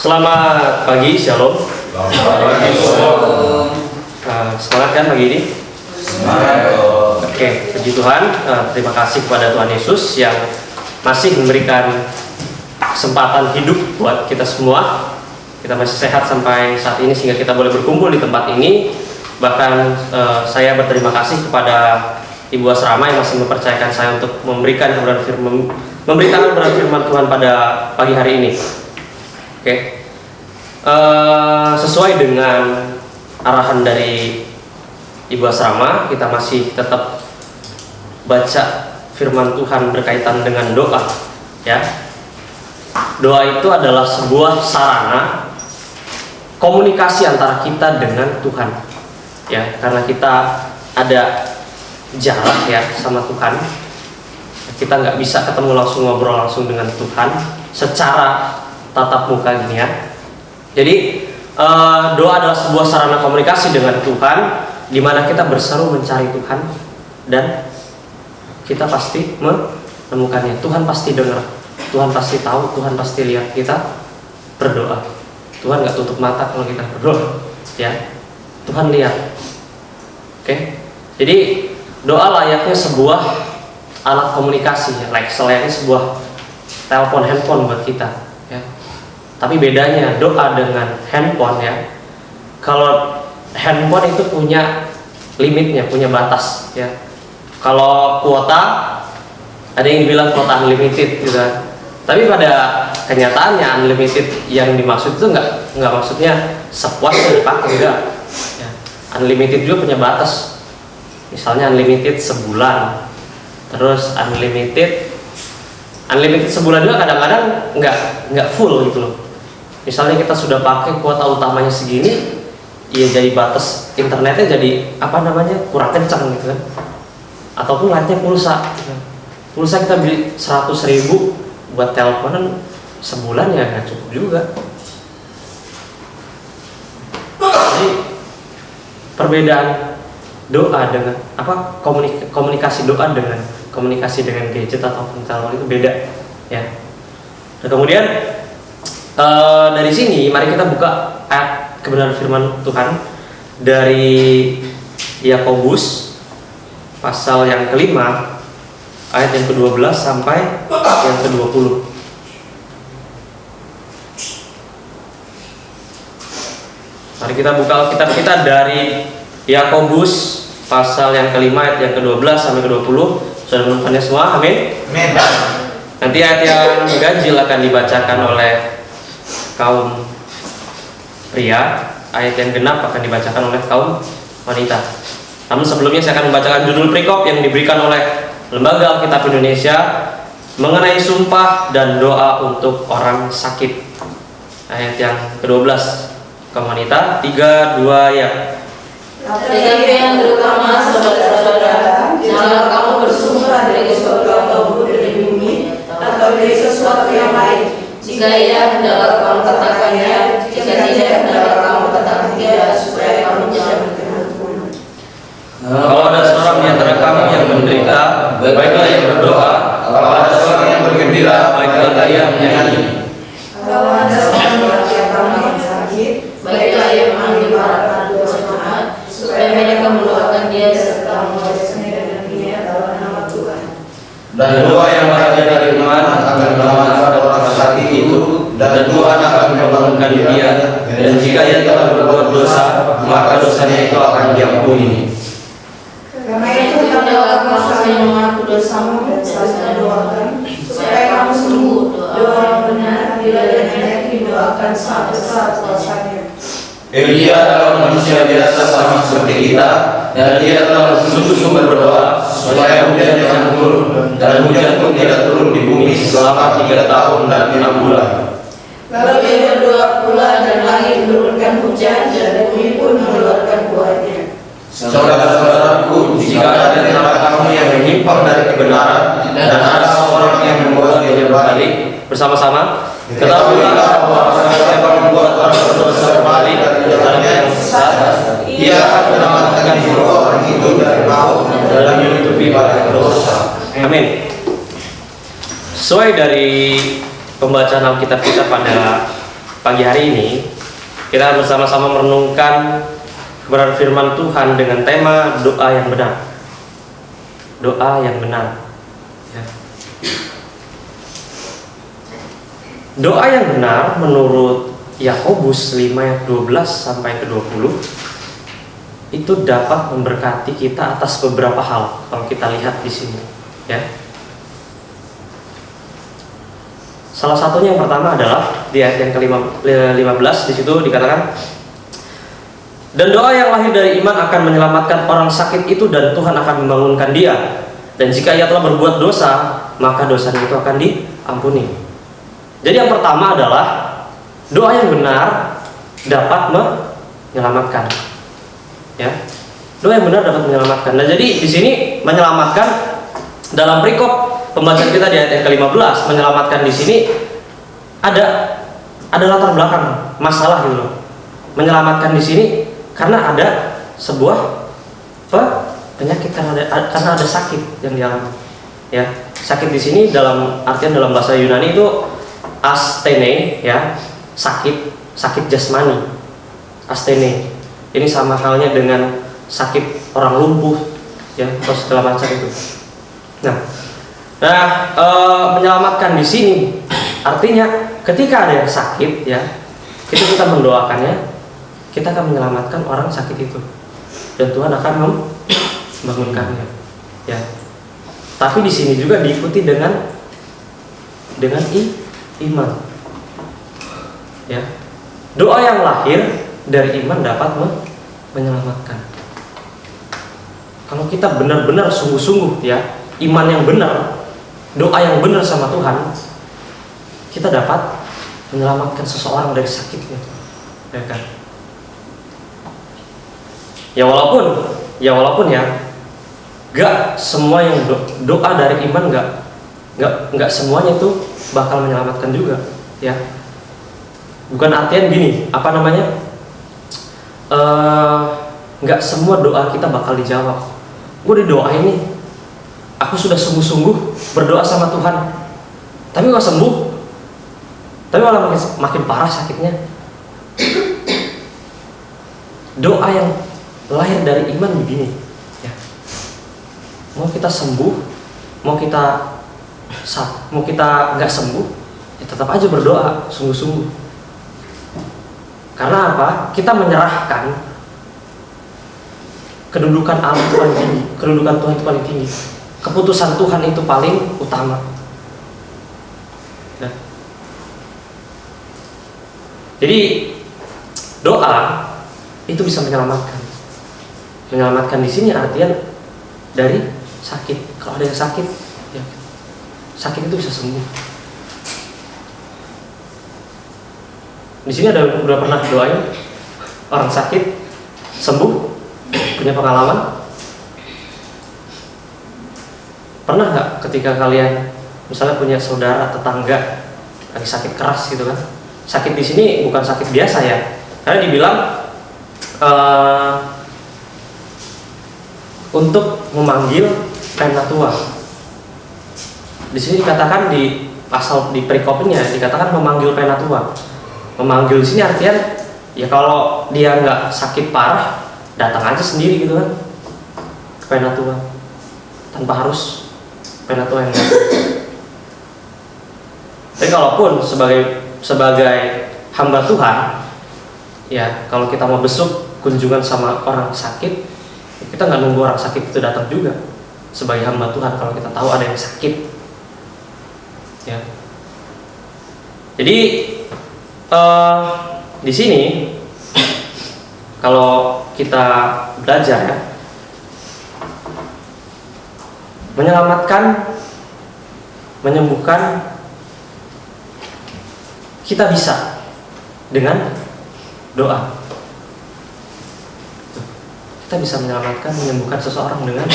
Selamat pagi, Shalom. Semangat kan pagi ini? Semangat. Oke, puji Tuhan. Terima kasih kepada Tuhan Yesus yang masih memberikan kesempatan hidup buat kita semua. Kita masih sehat sampai saat ini sehingga kita boleh berkumpul di tempat ini. Bahkan saya berterima kasih kepada Ibu Asrama yang masih mempercayakan saya untuk memberikan memberitakan kebenaran firman Tuhan pada pagi hari ini. Oke. Sesuai dengan arahan dari Ibu Asrama, kita masih tetap baca firman Tuhan berkaitan dengan doa, ya. Doa itu adalah sebuah sarana komunikasi antara kita dengan Tuhan, ya, karena kita ada jarak ya sama Tuhan. Kita nggak bisa ketemu langsung, ngobrol langsung dengan Tuhan secara tatap muka gini ya. Jadi doa adalah sebuah sarana komunikasi dengan Tuhan, di mana kita berseru mencari Tuhan dan kita pasti menemukannya. Tuhan pasti dengar, Tuhan pasti tahu, Tuhan pasti lihat kita berdoa. Tuhan nggak tutup mata kalau kita berdoa, ya. Tuhan lihat. Oke. Jadi doa layaknya sebuah alat komunikasi, layaknya sebuah telepon handphone buat kita, ya. Tapi bedanya doa dengan handphone, ya. Kalau handphone itu punya limitnya, punya batas, ya. Kalau kuota, ada yang dibilang kuota unlimited, gitu kan. Tapi pada kenyataannya unlimited yang dimaksud itu nggak maksudnya sepuasnya dipakai, enggak. Ya. Unlimited juga punya batas. Misalnya unlimited sebulan, terus unlimited sebulan juga kadang-kadang nggak full gitu loh. Misalnya kita sudah pakai kuota utamanya segini, ya jadi batas internetnya jadi kurang kencang gitu kan. Ataupun lainnya pulsa. Pulsa kita beli 100.000 buat teleponan sebulan ya nggak cukup juga. Jadi perbedaan doa dengan komunikasi doa dengan komunikasi dengan gadget ataupun telepon itu beda, ya. Nah, kemudian dari sini mari kita buka ayat kebenaran firman Tuhan dari Yakobus pasal yang kelima ayat yang ke-12 sampai yang ke-20. Mari kita buka Alkitab kita dari Yakobus pasal yang kelima ayat yang ke-12 sampai ke-20. Sudah menemukannya semua? Amin. Amin. Nanti ayat yang ganjil akan dibacakan oleh kaum pria, ayat yang genap akan dibacakan oleh kaum wanita. Namun sebelumnya saya akan membacakan judul perikop yang diberikan oleh Lembaga Alkitab Indonesia mengenai sumpah dan doa untuk orang sakit. Ayat yang ke-12 kaum wanita, 3, 2, ya. Tetapi yang terutama saudara-saudara, janganlah kamu bersumpah dari sesuatu atau dari bumi atau dari sesuatu yang lain. Jika ia hendaklah kamu katakannya, jika tidak hendaklah kamu katakan tidak, supaya kamu tidak berkenan. Kalau ada seorang di antara kamu yang menderita, baiklah ia berdoa. Kalau ada seorang yang bergembira, baiklah ia menyanyi. Kalau ada seorang yang kamu sakit, baiklah ia memanggil para doa jemaat, supaya mereka mendoakan dia serta membalasnya dengan niat dalam nama Tuhan. dan doa yang berada dari iman akan menyelamatkan orang sakit itu, dan Tuhan akan membangunkan dia. Dan jika ia telah berbuat dosa, maka dosanya itu akan diampuni. Karena itu hendaklah kamu saling mengaku dosamu dan saling doakan, supaya kamu sembuh. Doa yang benar bila dengan didoakan sampai saat kuasanya. Elia adalah manusia biasa sama seperti kita, dan dia telah bersungguh-sungguh berdoa supaya hujan jangan turun, dan hujan pun tidak turun di bumi selama 3 tahun dan 6 bulan. Lalu ia berdoa pula, dan langit menurunkan hujan, dan bumi pun mengeluarkan buahnya. Saudara-saudaraku, jika ada di antara kamu yang menyimpang dari kebenaran, dan ada seorang yang membuat dia berbalik, Bersama-sama, ketahuilah bahwa siapa membuat orang berdosa berbalik dari jalannya yang sesat, ia akan menyelamatkan jiwa orang itu dari maut dan menutupi para berdosa. amin. Sesuai dari pembacaan Alkitab kita pada pagi hari ini kita bersama-sama merenungkan kebenaran firman Tuhan dengan tema doa yang benar. Doa yang benar. Ya. Doa yang benar menurut Yakobus 5 ayat 12 sampai ke 20 itu dapat memberkati kita atas beberapa hal kalau kita lihat di sini, ya. Salah satunya yang pertama adalah di ayat yang ke-15 di situ dikatakan, dan doa yang lahir dari iman akan menyelamatkan orang sakit itu dan Tuhan akan membangunkan dia. Dan jika ia telah berbuat dosa, maka dosanya itu akan diampuni. Jadi yang pertama adalah doa yang benar dapat menyelamatkan. Ya. Doa yang benar dapat menyelamatkan. Nah, jadi di sini menyelamatkan dalam perikop pembacaan kita di ayat yang ke-15, menyelamatkan di sini ada latar belakang masalah gitu loh. Menyelamatkan di sini karena ada sebuah penyakit, karena ada sakit yang dialami. Ya, sakit di sini dalam artian dalam bahasa Yunani itu asthene, ya, sakit jasmani. Asthene. Ini sama halnya dengan sakit orang lumpuh, ya, atau segala macam itu. Nah, menyelamatkan di sini artinya ketika ada yang sakit, ya, kita mendoakannya, kita akan menyelamatkan orang sakit itu, dan Tuhan akan membangunkannya, ya. Tapi di sini juga diikuti dengan iman, ya. Doa yang lahir dari iman dapat menyelamatkan. Kalau kita benar-benar sungguh-sungguh, ya, iman yang benar, doa yang benar sama Tuhan, kita dapat menyelamatkan seseorang dari sakitnya, ya kan? Ya walaupun gak semua yang doa dari iman gak semuanya itu bakal menyelamatkan juga, ya. Bukan artian gini, gak semua doa kita bakal dijawab. Gue didoain nih, aku sudah sungguh-sungguh berdoa sama Tuhan, tapi gak sembuh, tapi malah makin parah sakitnya. Doa yang lahir dari iman begini, ya. Mau kita sembuh, mau kita nggak sembuh, ya tetap aja berdoa sungguh-sungguh. Karena apa? Kita menyerahkan kedudukan Allah itu paling tinggi, kedudukan Tuhan itu paling tinggi, keputusan Tuhan itu paling utama. Nah, jadi doa itu bisa menyelamatkan. Menyelamatkan di sini artian dari sakit. Kalau ada yang sakit, ya, sakit itu bisa sembuh. Di sini udah pernah doain orang sakit sembuh, punya pengalaman? Pernah nggak ketika kalian misalnya punya saudara tetangga lagi sakit keras gitu kan? Sakit di sini bukan sakit biasa, ya, karena dibilang untuk memanggil penatua. Di sini dikatakan di perikopnya dikatakan memanggil penatua. Memanggil di sini artian ya kalau dia nggak sakit parah, datang aja sendiri gitu kan ke penatua, tanpa harus penatua yang datang. Tapi kalaupun sebagai hamba Tuhan, ya, kalau kita mau besuk kunjungan sama orang sakit, kita nggak nunggu orang sakit itu datang juga. Sebagai hamba Tuhan, kalau kita tahu ada yang sakit, ya. Jadi di sini kalau kita belajar, ya, menyelamatkan, menyembuhkan, kita bisa dengan doa. Kita bisa menyelamatkan, menyembuhkan seseorang dengan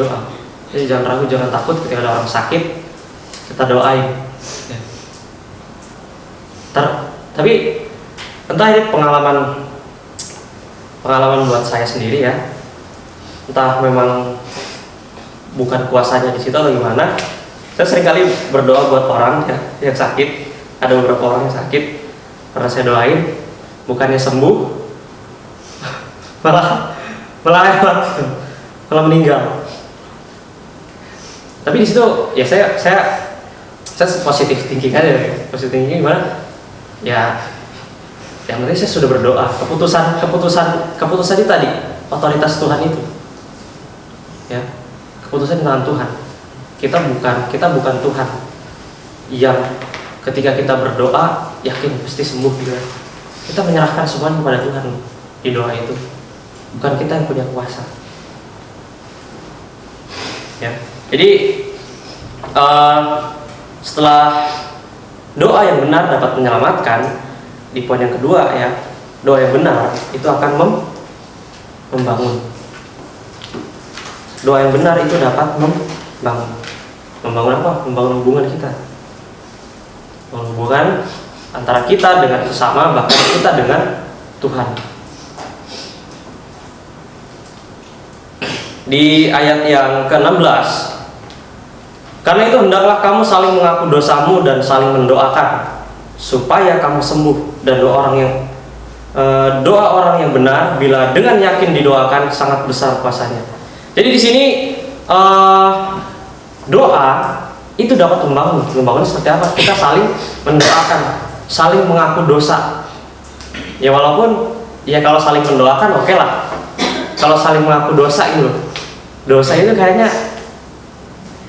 doa. Jadi jangan ragu, jangan takut ketika ada orang sakit, kita doain. Ya. Tapi entah ini pengalaman buat saya sendiri, ya. Entah memang bukan kuasanya di situ atau gimana. Saya seringkali berdoa buat orang, ya, yang sakit. Ada beberapa orang yang sakit. Pernah saya doain, bukannya sembuh, malah lewat gitu, malah meninggal. Tapi di situ ya saya positif thinking aja. Positif thinking gimana? Ya, yang penting saya sudah berdoa. Keputusan itu tadi otoritas Tuhan itu. Ya, keputusan tangan Tuhan. Kita bukan Tuhan yang ketika kita berdoa yakin pasti sembuh gitu. Kita menyerahkan semuanya kepada Tuhan di doa itu. Bukan kita yang punya kuasa. Ya. Jadi setelah doa yang benar dapat menyelamatkan, di poin yang kedua ya, doa yang benar itu akan membangun. Doa yang benar itu dapat membangun apa? Membangun hubungan kita. Membangun hubungan antara kita dengan sesama, bahkan kita dengan Tuhan. Di ayat yang ke-16, karena itu hendaklah kamu saling mengaku dosamu dan saling mendoakan supaya kamu sembuh, dan doa orang yang benar bila dengan yakin didoakan sangat besar kuasanya. Jadi di sini doa itu dapat membangun seperti apa? Kita saling mendoakan, saling mengaku dosa. Ya walaupun ya kalau saling mendoakan oke lah. Kalau saling mengaku dosa itu, dosa itu kayaknya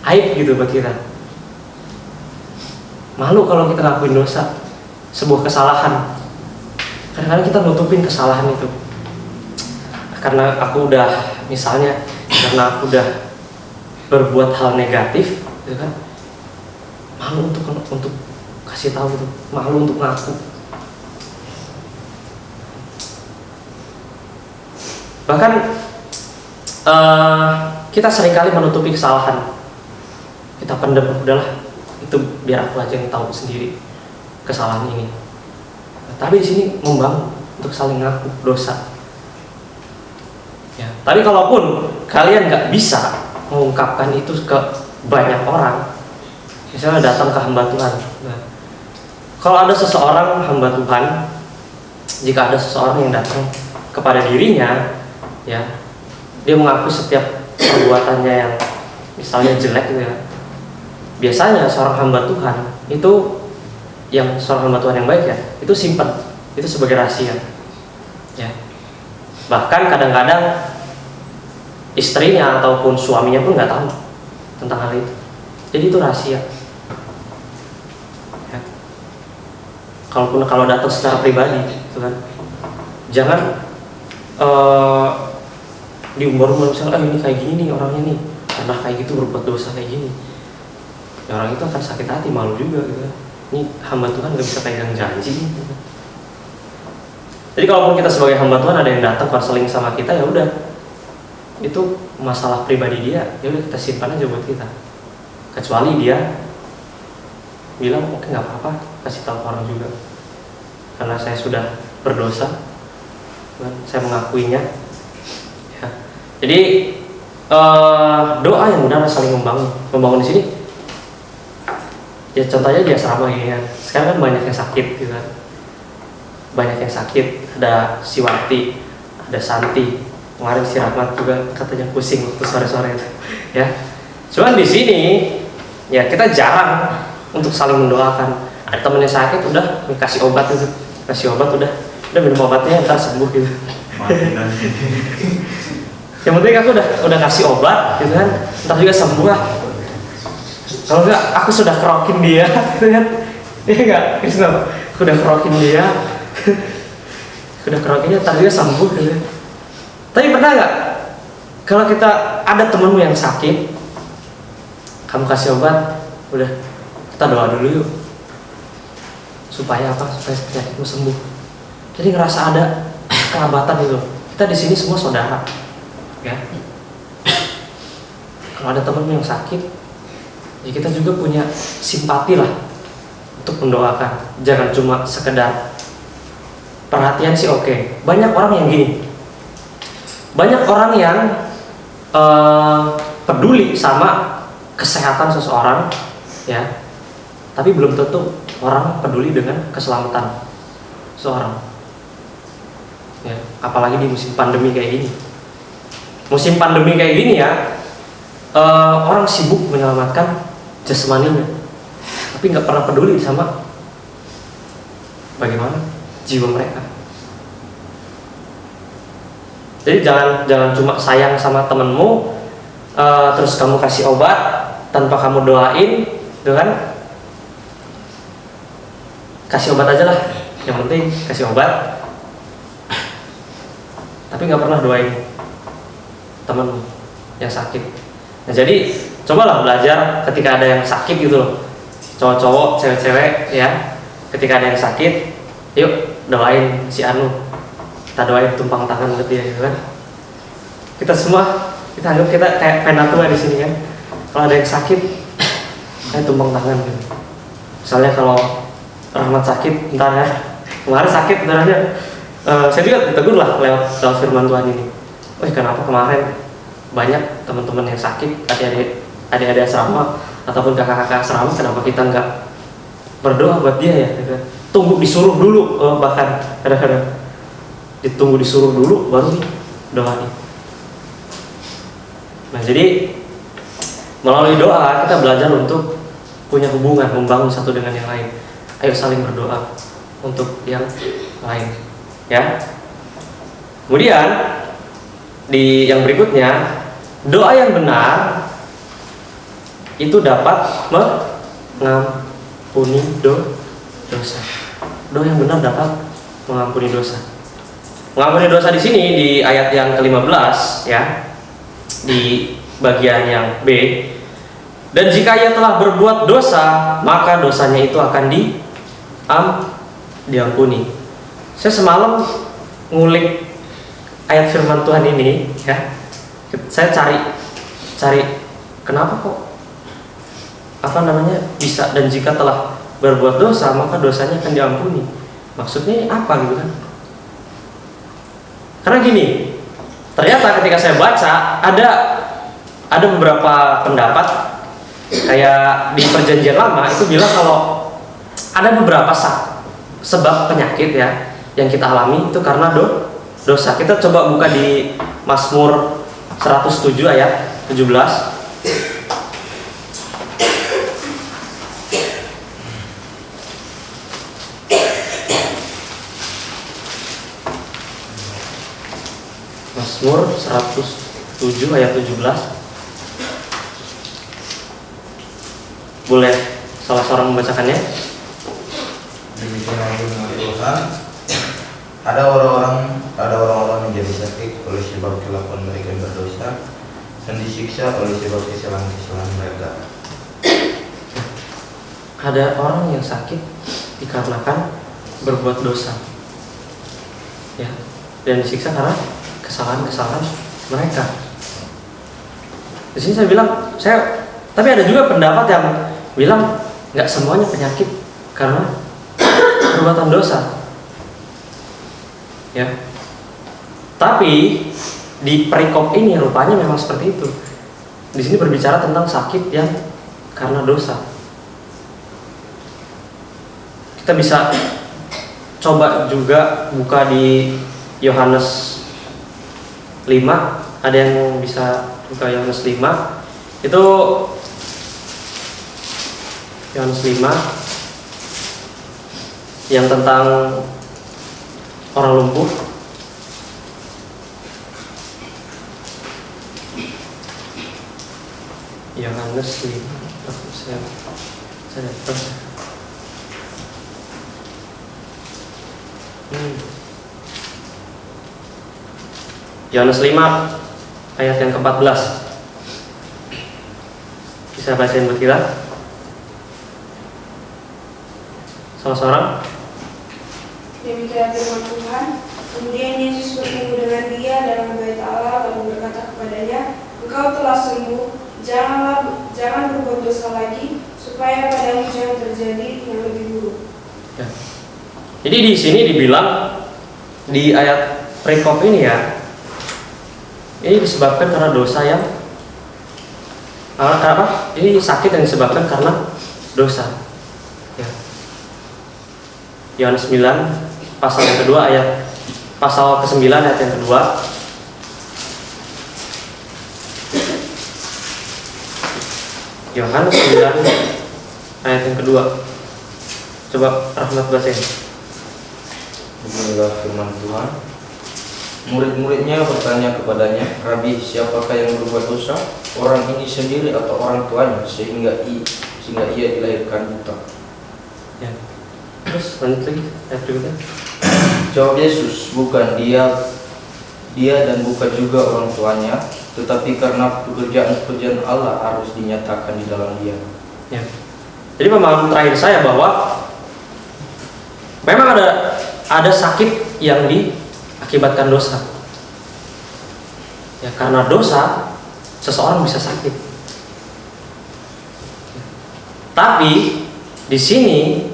aib gitu buat kita. Malu kalau kita ngakuin dosa, sebuah kesalahan. Kadang-kadang kita nutupin kesalahan itu. Karena aku udah berbuat hal negatif, gitu kan? Malu untuk kasih tahu itu, malu untuk ngaku. Bahkan kita seringkali menutupi kesalahan. Kita pendam, udahlah, itu biar aku aja yang tahu sendiri kesalahan ini. Tapi di sini membangun untuk saling ngaku dosa. Ya. Tapi kalaupun kalian nggak bisa mengungkapkan itu ke banyak orang, misalnya datang ke hamba Tuhan. Nah, kalau ada seseorang hamba Tuhan, jika ada seseorang yang datang kepada dirinya, ya, dia mengaku setiap perbuatannya yang misalnya jelek gitu ya. Biasanya seorang hamba Tuhan itu, yang seorang hamba Tuhan yang baik ya, itu simpan, itu sebagai rahasia. Ya. Bahkan kadang-kadang istrinya ataupun suaminya pun nggak tahu tentang hal itu. Jadi itu rahasia. Ya. Kalau datang secara pribadi, gitu kan, jangan diumbar-umbar misalnya, ini kayak gini nih orangnya nih, karena kayak gitu berbuat dosa kayak gini. Ya, orang itu akan sakit hati, malu juga gitu. Ini hamba Tuhan nggak bisa pegang janji. Gitu. Jadi kalaupun kita sebagai hamba Tuhan ada yang datang konseling sama kita, ya udah, itu masalah pribadi dia, ya udah kita simpan aja buat kita. Kecuali dia bilang oke nggak apa-apa, kasih tahu orang juga. Karena saya sudah berdosa, saya mengakuinya. Ya. Jadi doa yang benar saling membangun di sini. Ya contohnya di asrama ini kan, sekarang kan banyak yang sakit gitu kan, banyak yang sakit, ada si Wati, ada Santi, kemarin si Rahmat juga katanya pusing waktu sore-sore itu, ya. Cuman di sini ya kita jarang untuk saling mendoakan. Ada temennya sakit, udah kasih obat itu, udah minum obatnya ntar sembuh gitu. Yang penting aku udah kasih obat gitu kan, ntar juga sembuh lah. Kalau enggak, aku sudah kerokin dia, gitu kan? Iya enggak? Aku udah kerokin dia, udah kerokinnya, ntar dia sembuh, gitu. Tapi pernah nggak? Kalau kita ada temenmu yang sakit, kamu kasih obat, udah, kita doa dulu yuk, supaya apa? Supaya penyakitmu sembuh. Jadi ngerasa ada kerabatan gitu. Kita di sini semua saudara, ya. Kalau ada temenmu yang sakit, ya kita juga punya simpati lah untuk mendoakan. Jangan cuma sekedar perhatian sih oke. Banyak orang yang gini, banyak orang yang peduli sama kesehatan seseorang, ya, tapi belum tentu orang peduli dengan keselamatan seorang. Ya, apalagi di musim pandemi kayak gini. Musim pandemi kayak gini ya, orang sibuk menyelamatkan jasmaninya, tapi nggak pernah peduli sama bagaimana jiwa mereka. Jadi jangan cuma sayang sama temenmu, terus kamu kasih obat tanpa kamu doain, gitu kan? Kasih obat aja lah, yang penting kasih obat, tapi nggak pernah doain temenmu yang sakit. Nah, jadi cobalah belajar ketika ada yang sakit gitu loh, cowok-cowok, cewek-cewek ya, ketika ada yang sakit, yuk doain si Anu, kita doain tumpang tangan ke dia gitu kan. Kita semua, kita anggap kita kayak penatua di sini kan, kalau ada yang sakit kayak tumpang tangan gitu. Misalnya kalau Rahmat sakit, entar ya, kemarin sakit benerannya, saya juga ditegur lah lewat firman Tuhan ini. Kenapa kemarin banyak teman-teman yang sakit, adik-adik asrama ataupun kakak-kakak asrama, kenapa kita nggak berdoa buat dia ya? Tunggu disuruh dulu, bahkan kadang-kadang ditunggu disuruh dulu baru nih doain. Nah, jadi melalui doa kita belajar untuk punya hubungan, membangun satu dengan yang lain. Ayo saling berdoa untuk yang lain, ya. Kemudian di yang berikutnya, doa yang benar itu dapat mengampuni dosa. Doa yang benar dapat mengampuni dosa. Mengampuni dosa di sini di ayat yang ke-15 ya, di bagian yang B. Dan jika ia telah berbuat dosa, maka dosanya itu akan diampuni. Saya semalam ngulik ayat firman Tuhan ini ya. Saya cari kenapa kok bisa, dan jika telah berbuat dosa maka dosanya akan diampuni. Maksudnya apa gitu kan? Karena gini, ternyata ketika saya baca ada beberapa pendapat kayak di Perjanjian Lama itu bilang kalau ada beberapa sebab penyakit ya yang kita alami itu karena dosa. Kita coba buka di Mazmur 107 ayat 17. Mazmur 107 ayat 17. Boleh salah seorang membacakannya? Demikian Tuhan, ada orang-orang yang jadi sakit oleh sebab kelakuan mereka yang berdosa, dan disiksa oleh sebab kesalahan-kesalahan mereka. Ada orang yang sakit dikarenakan berbuat dosa, ya, dan disiksa karena kesalahan-kesalahan mereka. Di sini saya bilang, tapi ada juga pendapat yang bilang nggak semuanya penyakit karena perbuatan dosa, ya. Tapi di perikop ini rupanya memang seperti itu. Di sini berbicara tentang sakit yang karena dosa. Kita bisa coba juga buka di Yohanes 5. Ada yang bisa buka Yohanes 5? Itu Yohanes 5 yang tentang orang lumpuh. Yohanes 5. Saya dapat. Yohanes 5 ayat yang ke-14. Bisa bacain buat kita? Salah seorang? Demikian firman Tuhan. Kemudian Yesus bertemu dengan dia dalam bait Allah lalu berkata kepadanya, "Engkau telah sembuh, jangan berbuat dosa lagi, supaya padamu jangan terjadi yang lebih buruk." Ya. Jadi di sini dibilang di ayat perikop ini ya, ini disebabkan karena dosa yang apa? Ini sakit yang disebabkan karena dosa. Ya. Yohanes 9 pasal yang kedua pasal ke-9 ayat yang kedua. Yohanes 9 ayat yang kedua. Coba Rahmat bacain. Inilah firman Tuhan. Murid-muridnya bertanya kepadanya, Rabi, siapakah yang berbuat dosa? Orang ini sendiri atau orang tuanya sehingga ia dilahirkan buta? Ya. Terus lanjut lagi ayat berikutnya. Jawab Yesus, bukan dia dan bukan juga orang tuanya, tetapi karena pekerjaan Allah harus dinyatakan di dalam dia. Ya. Jadi pemahaman terakhir saya bahwa memang ada sakit yang diakibatkan dosa. Ya, karena dosa seseorang bisa sakit. Tapi di sini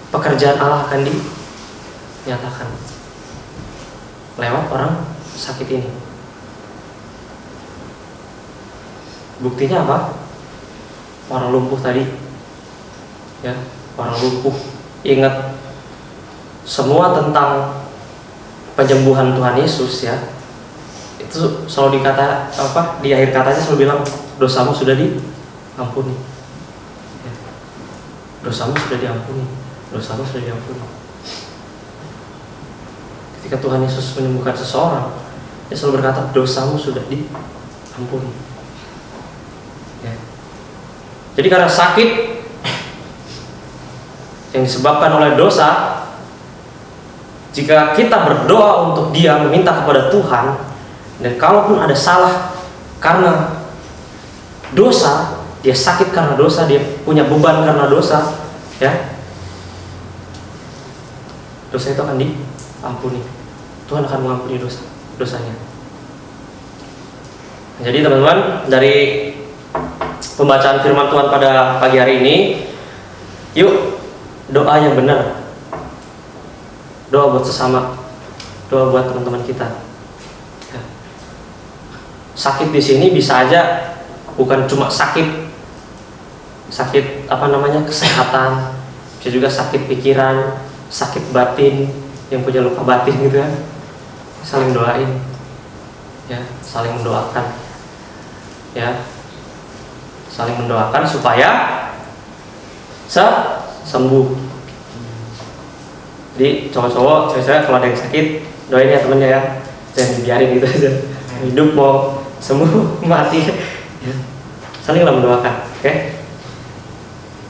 pekerjaan Allah akan dinyatakan lewat orang sakit ini. Buktinya apa? Orang lumpuh tadi, ya, orang lumpuh. Ingat semua tentang penyembuhan Tuhan Yesus, ya. Itu selalu di akhir katanya selalu bilang dosamu sudah diampuni. Ya. Dosamu sudah diampuni. Dosamu sudah diampuni. Ketika Tuhan Yesus menyembuhkan seseorang, dia selalu berkata dosamu sudah diampuni. Ya. Jadi karena sakit yang disebabkan oleh dosa, jika kita berdoa untuk dia, meminta kepada Tuhan, dan kalaupun ada salah karena dosa, dia sakit karena dosa, dia punya beban karena dosa, ya, dosa itu akan diampuni. Tuhan akan mengampuni dosanya. Jadi teman-teman, dari pembacaan firman Tuhan pada pagi hari ini, yuk doa yang benar, doa buat sesama, doa buat teman-teman kita. Ya. Sakit di sini bisa aja bukan cuma sakit kesehatan, bisa juga sakit pikiran, sakit batin, yang punya luka batin gitu kan, saling doain, ya, saling mendoakan, ya, saling mendoakan supaya sembuh. Jadi cowok-cowok, cewek-cewek kalau ada yang sakit, doain ya temennya ya, jangan dibiarin gitu aja. Hidup mau sembuh mati, ya. Salinglah mendoakan, oke?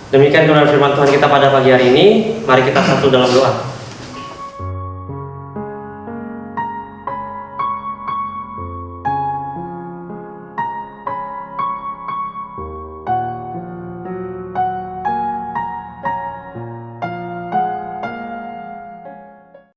Demikian kebenaran firman Tuhan kita pada pagi hari ini. Mari kita satu dalam doa.